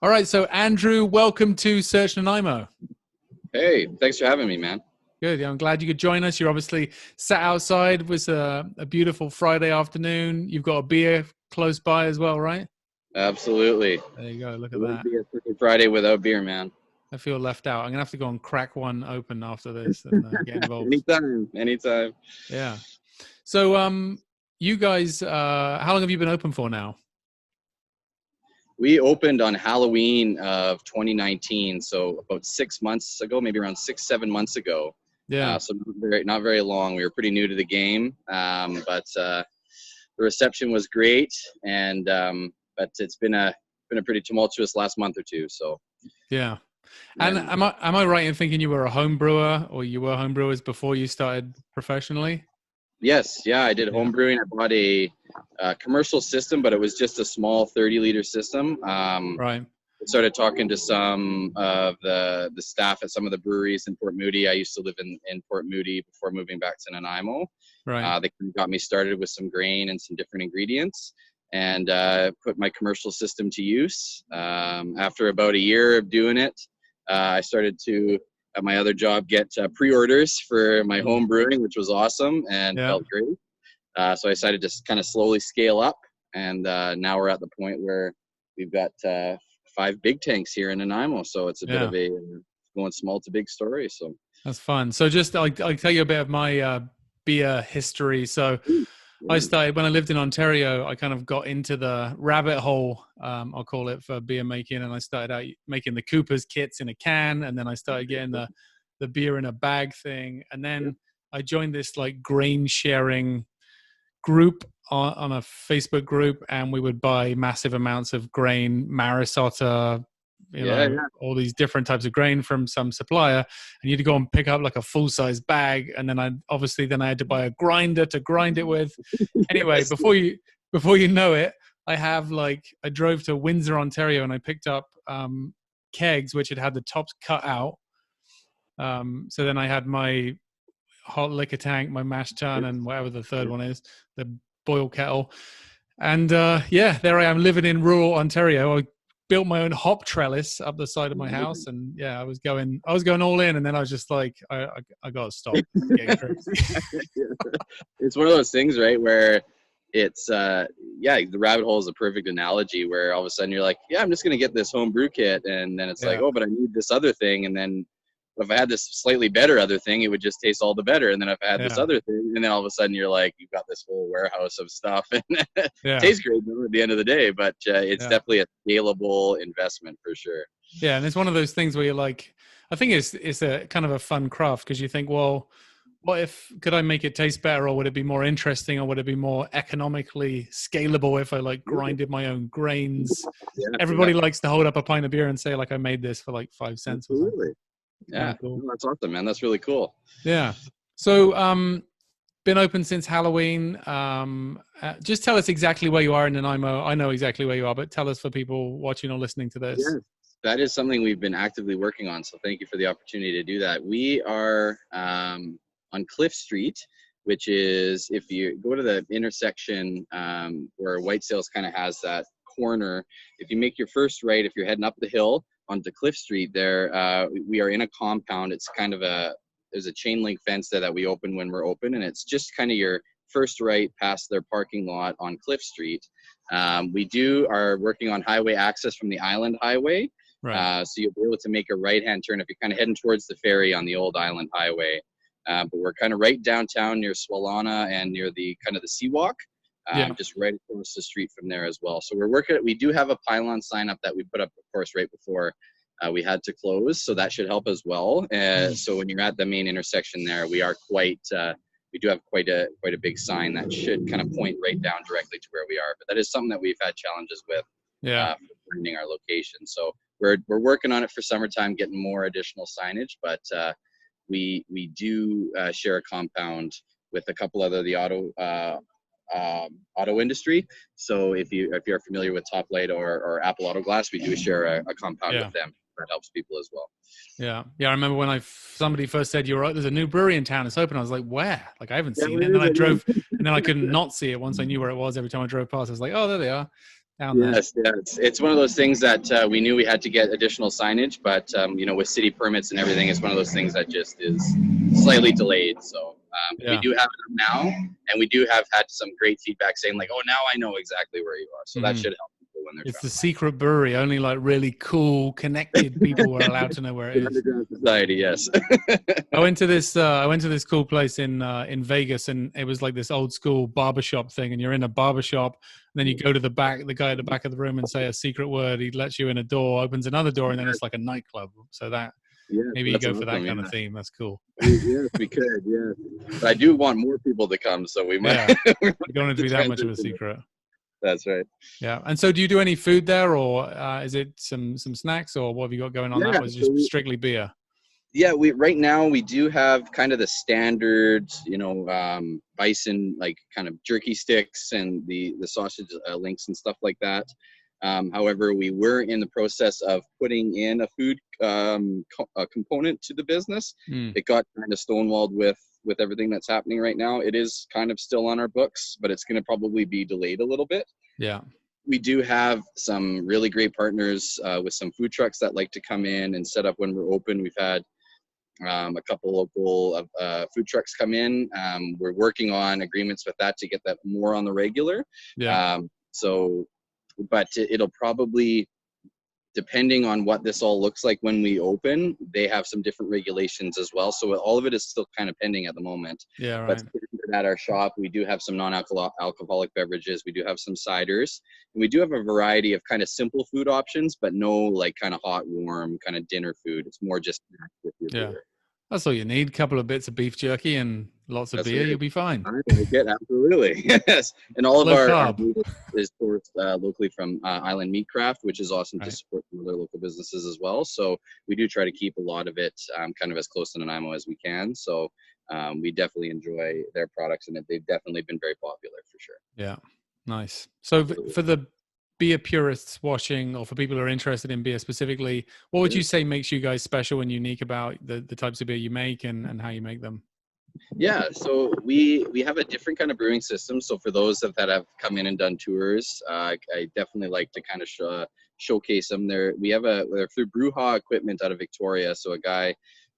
All right, so Andrew, welcome to Search Nanaimo. Hey, thanks for having me, man. Good. Yeah, I'm glad you could join us. You're obviously sat outside. It was a beautiful Friday afternoon. You've got a beer close by as well, right? Absolutely. There you go. Look It at wouldn't that. be a freaking Friday without beer, man. I feel left out. I'm gonna have to go and crack one open after this and get involved. Anytime. Yeah. So, you guys, how long have you been open for now? We opened on Halloween of 2019, so about 6 months ago, maybe around 7 months ago. Yeah. So not very long. We were pretty new to the game, but the reception was great, and but it's been a pretty tumultuous last month or two. So yeah. And am I right in thinking you were a home brewer, or you were home brewers before you started professionally? Yes, yeah, I did home brewing. I bought a commercial system, but it was just a small 30-liter system. Right. I started talking to some of the staff at some of the breweries in Port Moody. I used to live in Port Moody before moving back to Nanaimo. Right. They got me started with some grain and some different ingredients, and put my commercial system to use. After about a year of doing it, I started to, at my other job, get pre-orders for my home brewing, which was awesome and felt great. So I decided to kind of slowly scale up, and now we're at the point where we've got 5 big tanks here in Nanaimo. So it's a bit of a going small to big story. So that's fun. So just I'll tell you a bit of my beer history. So I started when I lived in Ontario. I kind of got into the rabbit hole, I'll call it, for beer making, and I started out making the Cooper's kits in a can, and then I started getting the beer in a bag thing, and then I joined this like grain sharing group on a Facebook group, and we would buy massive amounts of grain, Marisota, all these different types of grain from some supplier, and you'd go and pick up like a full-size bag, and then I had to buy a grinder to grind it with. Anyway, before you know it, I drove to Windsor, Ontario, and I picked up kegs which had the tops cut out. So then I had my hot liquor tank, my mash tun, and whatever the third one is, the boil kettle. And there I am living in rural Ontario. I built my own hop trellis up the side of my house, and I was going all in, and then I was just like, I gotta stop getting crazy. It's one of those things, right, where it's the rabbit hole is a perfect analogy, where all of a sudden you're like, I'm just gonna get this home brew kit, and then it's like, but I need this other thing, and then if I had this slightly better other thing, it would just taste all the better. And then if I had this other thing, and then all of a sudden you're like, you've got this whole warehouse of stuff, and it tastes great at the end of the day, but it's definitely a scalable investment for sure. Yeah, and it's one of those things where you're like, I think it's a kind of a fun craft, because you think, well, could I make it taste better, or would it be more interesting, or would it be more economically scalable if I grinded my own grains? Everybody likes to hold up a pint of beer and say, like, I made this for like 5 cents. Absolutely. Yeah, cool. That's awesome, man. That's really cool. Yeah. So, been open since Halloween. Just tell us exactly where you are in Nanaimo. I know exactly where you are, but tell us for people watching or listening to this. Yes, that is something we've been actively working on. So thank you for the opportunity to do that. We are on Cliff Street, which is, if you go to the intersection where White Sails kind of has that corner, if you make your first right, if you're heading up the hill onto Cliff Street there, we are in a compound. It's kind of there's a chain link fence there that we open when we're open, and it's just kind of your first right past their parking lot on Cliff Street. We are working on highway access from the Island Highway. Right. So you'll be able to make a right-hand turn if you're kind of heading towards the ferry on the old Island Highway. But we're kind of right downtown near Swalana and near the kind of the Seawalk. Just right across the street from there as well. So we do have a pylon sign up that we put up, of course, right before we had to close. So that should help as well. So when you're at the main intersection there, we do have quite a big sign that should kind of point right down directly to where we are. But that is something that we've had challenges with finding our location. So we're working on it for summertime, getting more additional signage. But we do share a compound with a couple other the auto industry. So if you're familiar with Top Light or Apple Auto Glass, we do share a compound with them. That helps people as well. Yeah. I remember when somebody first said, there's a new brewery in town, it's open. I was like, where? Like, I haven't seen it. And then I drove, and then I couldn't not see it once I knew where it was. Every time I drove past, I was like, oh, there they are. down there. Yes, yeah, it's one of those things that we knew we had to get additional signage, but with city permits and everything, it's one of those things that just is slightly delayed. So we Yeah. do have it now, and we do have had some great feedback saying like, "Oh, now I know exactly where you are." So that should help people when they're It's trying the to find secret brewery. Only like really cool, connected people were allowed to know where it the is. underground society. Yes. I went to this cool place in Vegas, and it was like this old school barbershop thing. And you're in a barbershop, and then you go to the guy at the back of the room, and say a secret word. He lets you in a door, opens another door, and then it's like a nightclub. So that maybe you go for that kind of theme. That's cool. Yes, we could. Yeah, but I do want more people to come, so we might. Yeah, you don't want it to be that much of a secret. That's right. Yeah, and so do you do any food there, or is it some snacks, or what have you got going on? Yeah, That was just strictly beer. Yeah, we right now we do have kind of the standard, bison like kind of jerky sticks and the sausage links and stuff like that. However, we were in the process of putting in a food component to the business. It got kind of stonewalled with everything that's happening right now. It is kind of still on our books, but it's going to probably be delayed a little bit. Yeah. We do have some really great partners with some food trucks that like to come in and set up when we're open. We've had a couple local food trucks come in. We're working on agreements with that to get that more on the regular. Yeah. But it'll probably, depending on what this all looks like when we open, they have some different regulations as well. So all of it is still kind of pending at the moment. Yeah, right. But at our shop, we do have some non-alcoholic beverages. We do have some ciders. And we do have a variety of kind of simple food options, but no like kind of hot, warm kind of dinner food. It's more just with your beer. That's all you need. A couple of bits of beef jerky and lots of beer. You'll be fine. I like it, absolutely. Yes. And all of our meat is sourced locally from Island Meat Craft, which is awesome to support some other local businesses as well. So we do try to keep a lot of it kind of as close to Nanaimo as we can. So we definitely enjoy their products, and they've definitely been very popular for sure. Yeah, nice. So for the beer purists watching, or for people who are interested in beer specifically, what would you say makes you guys special and unique about the types of beer you make and how you make them? Yeah, so we have a different kind of brewing system. So for those that have come in and done tours, I definitely like to kind of showcase them. They're through Brewha Equipment out of Victoria. So a guy,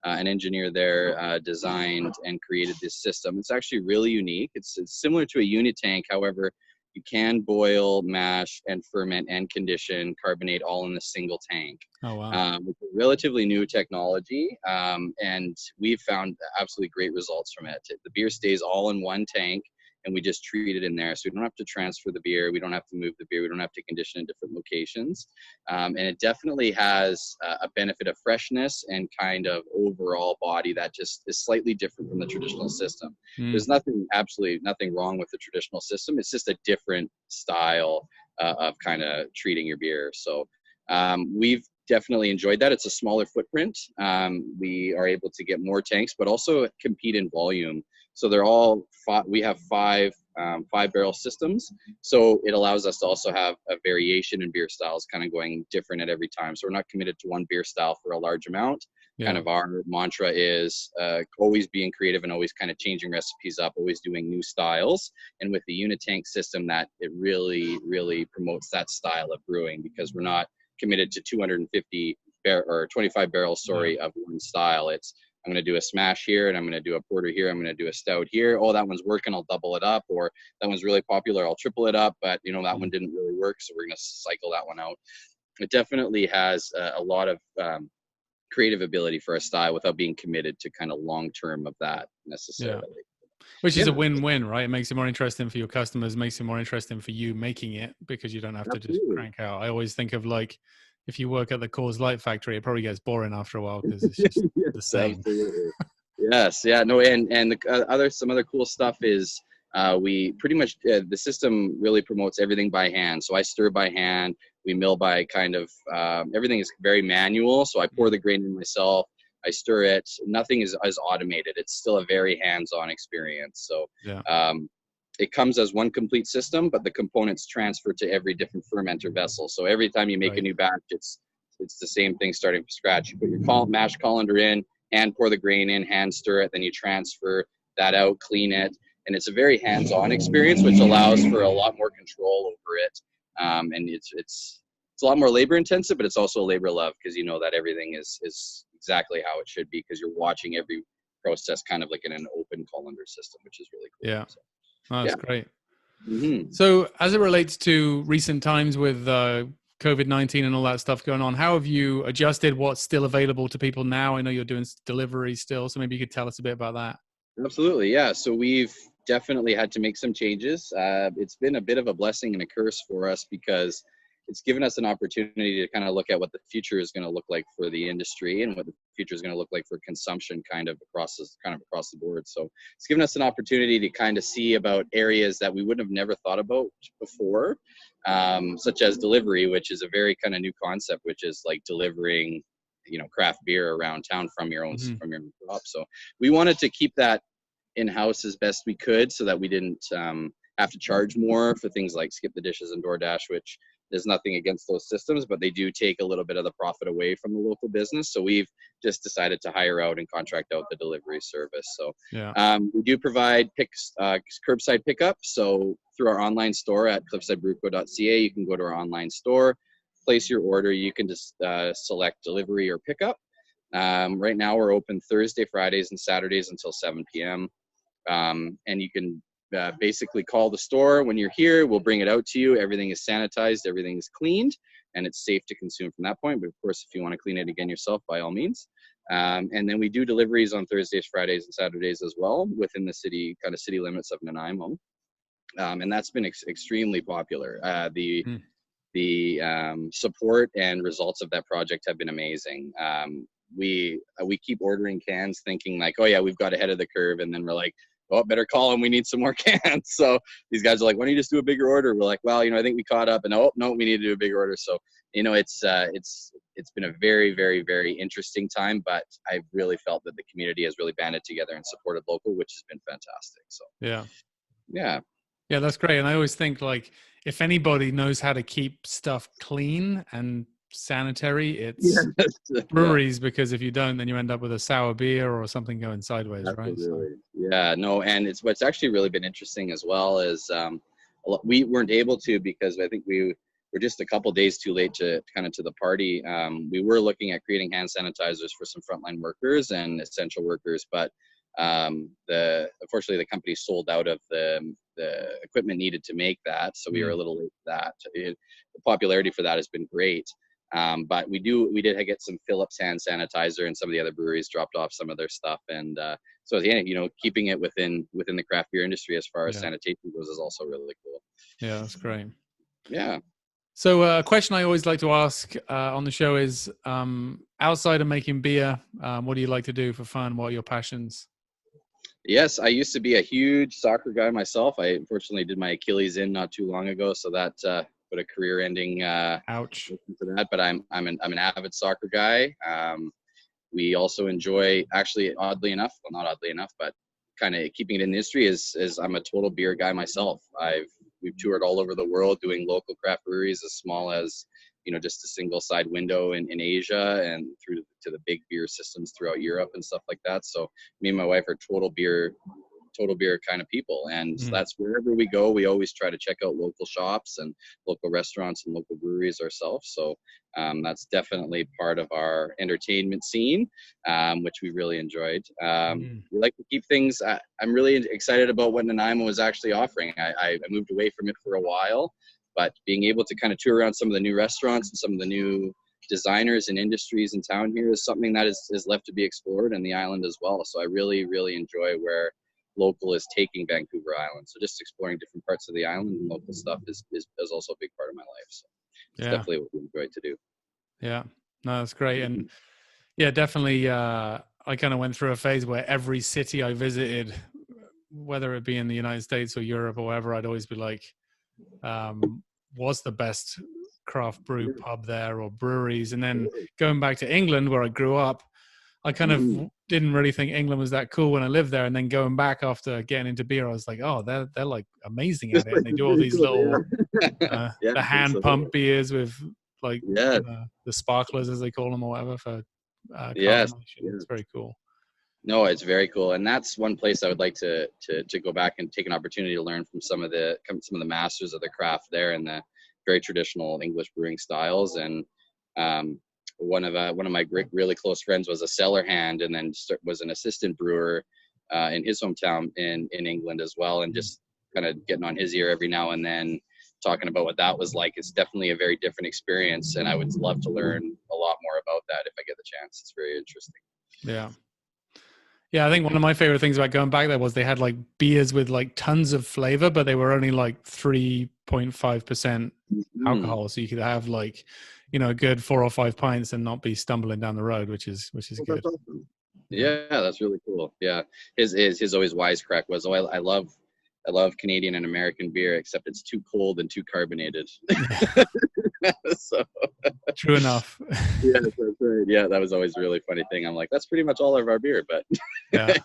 an engineer there, designed and created this system. It's actually really unique. It's similar to a unit tank, however, you can boil, mash, and ferment and condition carbonate all in a single tank. Oh, wow. It's a relatively new technology, and we've found absolutely great results from it. The beer stays all in one tank, and we just treat it in there. So we don't have to transfer the beer. We don't have to move the beer. We don't have to condition in different locations. And it definitely has a benefit of freshness and kind of overall body that just is slightly different from the traditional system. There's absolutely nothing wrong with the traditional system. It's just a different style of kind of treating your beer. So we've definitely enjoyed that. It's a smaller footprint. We are able to get more tanks, but also compete in volume. So they're all we have five barrel systems. So it allows us to also have a variation in beer styles kind of going different at every time. So we're not committed to one beer style for a large amount. Yeah. Kind of our mantra is always being creative and always kind of changing recipes up, always doing new styles. And with the unit tank system, that it really, really promotes that style of brewing, because we're not committed to 250 or 25 barrels, of one style. It's, I'm going to do a smash here, and I'm going to do a porter here. I'm going to do a stout here. Oh, that one's working. I'll double it up. Or that one's really popular. I'll triple it up. But that one didn't really work, so we're going to cycle that one out. It definitely has a lot of creative ability for a style without being committed to kind of long term of that necessarily. Yeah. Which is a win-win, right? It makes it more interesting for your customers, makes it more interesting for you making it, because you don't have to just crank out. I always think of like, if you work at the Coors Light factory, it probably gets boring after a while because it's just the same. Yes, yeah, no, and the some other cool stuff is we pretty much the system really promotes everything by hand. So I stir by hand, we mill by kind of everything is very manual. So I pour the grain in myself, I stir it. Nothing is as automated. It's still a very hands-on experience. So it comes as one complete system, but the components transfer to every different fermenter vessel. So every time you make a new batch, it's the same thing starting from scratch. You put your mash colander in, hand pour the grain in, hand stir it, then you transfer that out, clean it. And it's a very hands-on experience, which allows for a lot more control over it. And it's a lot more labor intensive, but it's also a labor of love, because you know that everything is exactly how it should be, because you're watching every process kind of like in an open colander system, which is really cool. Yeah. So, Oh, that's yeah. great. Mm-hmm. So as it relates to recent times with COVID-19 and all that stuff going on, how have you adjusted what's still available to people now? I know you're doing delivery still, so maybe you could tell us a bit about that. Absolutely, yeah. So we've definitely had to make some changes. It's been a bit of a blessing and a curse for us, because it's given us an opportunity to kind of look at what the future is going to look like for the industry, and what the future is going to look like for consumption kind of across the board. So it's given us an opportunity to kind of see about areas that we would have never thought about before, such as delivery, which is a very kind of new concept, which is like delivering, you know, craft beer around town from your own shop. So we wanted to keep that in-house as best we could, so that we didn't have to charge more for things like Skip the Dishes and DoorDash, which there's nothing against those systems, but they do take a little bit of the profit away from the local business. So we've just decided to hire out and contract out the delivery service. So we do provide curbside pickup. So through our online store at cliffsidebrewco.ca, you can go to our online store, place your order. You can just select delivery or pickup. Right now we're open Thursday, Fridays, and Saturdays until 7 p.m. And you can basically call the store when you're here. We'll bring it out to you. Everything is sanitized, everything is cleaned, and it's safe to consume from that point. But of course, if you want to clean it again yourself, by all means. And then we do deliveries on Thursdays, Fridays, and Saturdays as well, within the city limits of Nanaimo. And that's been extremely popular. The support and results of that project have been amazing. We keep ordering cans thinking like, oh yeah, we've got ahead of the curve, and then we're like, oh, better call them, we need some more cans. So these guys are like, why don't you just do a bigger order? We're like, well, you know, I think we caught up, and oh no, we need to do a bigger order. So, you know, it's been a very, very, very interesting time, but I've really felt that the community has really banded together and supported local, which has been fantastic. So yeah, that's great. And I always think, like, if anybody knows how to keep stuff clean and sanitary, it's breweries, because if you don't, then you end up with a sour beer or something going sideways. Absolutely. Right? So. Yeah, no, and it's what's actually really been interesting as well is we weren't able to, because I think we were just a couple days too late to the party. We were looking at creating hand sanitizers for some frontline workers and essential workers, but unfortunately the company sold out of the equipment needed to make that, so we were a little late for that. The popularity for that has been great. But we did get some Phillips hand sanitizer, and some of the other breweries dropped off some of their stuff, and so yeah, you know, keeping it within the craft beer industry as far as sanitation goes is also really cool. Yeah, that's great. Yeah. So a question I always like to ask on the show is, outside of making beer, what do you like to do for fun? What are your passions? Yes, I used to be a huge soccer guy myself. I unfortunately did my Achilles in not too long ago, so that put a career-ending ouch to that. But I'm an avid soccer guy. We also enjoy, actually, oddly enough, well, not oddly enough, but kind of keeping it in the industry, is I'm a total beer guy myself. We've toured all over the world doing local craft breweries as small as, you know, just a single side window in Asia, and through to the big beer systems throughout Europe and stuff like that. So me and my wife are total beer kind of people, and so that's wherever we go, we always try to check out local shops and local restaurants and local breweries ourselves. So that's definitely part of our entertainment scene, which we really enjoyed. We like to keep things. I'm really excited about what Nanaimo is actually offering. I moved away from it for a while, but being able to kind of tour around some of the new restaurants and some of the new designers and industries in town here is something that is left to be explored, in the island as well. So I really, really enjoy where local is taking Vancouver Island. So just exploring different parts of the island and local stuff is also a big part of my life. So it's definitely what we enjoy to do. Yeah, no, that's great. And yeah, definitely. I kind of went through a phase where every city I visited, whether it be in the United States or Europe or wherever, I'd always be like, what's the best craft brew pub there, or breweries? And then going back to England, where I grew up, I kind of didn't really think England was that cool when I lived there. And then going back after getting into beer, I was like, oh, they're like amazing at it. And they do all these little the hand pump beers with like the sparklers, as they call them, or whatever, for carbonation. It's very cool. No, it's very cool, and that's one place I would like to go back and take an opportunity to learn from some of the masters of the craft there, and the very traditional English brewing styles. And one of my really close friends was a cellar hand, and then was an assistant brewer in his hometown in England as well, and just kind of getting on his ear every now and then, talking about what that was like. It's definitely a very different experience, and I would love to learn a lot more about that if I get the chance. It's very interesting. Yeah. Yeah, I think one of my favorite things about going back there was they had like beers with like tons of flavor, but they were only like 3.5% alcohol. So you could have like, a good 4 or 5 pints and not be stumbling down the road, which is good. Awesome. Yeah, that's really cool. Yeah, his always wisecrack was, I love Canadian and American beer, except it's too cold and too carbonated. So true enough. Yeah, that's right. Yeah, that was always a really funny thing. I'm like, that's pretty much all of our beer, but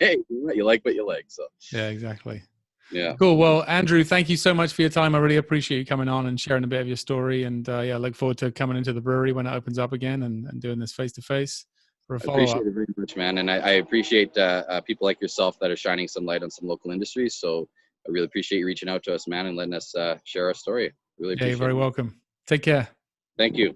hey, you like what you like. So yeah, exactly. Yeah. Cool. Well, Andrew, thank you so much for your time. I really appreciate you coming on and sharing a bit of your story. And I look forward to coming into the brewery when it opens up again and doing this face to face for a follow-up. I appreciate it very much, man. And I appreciate people like yourself that are shining some light on some local industries. So I really appreciate you reaching out to us, man, and letting us share our story. Really appreciate it. You're very welcome. Take care. Thank you.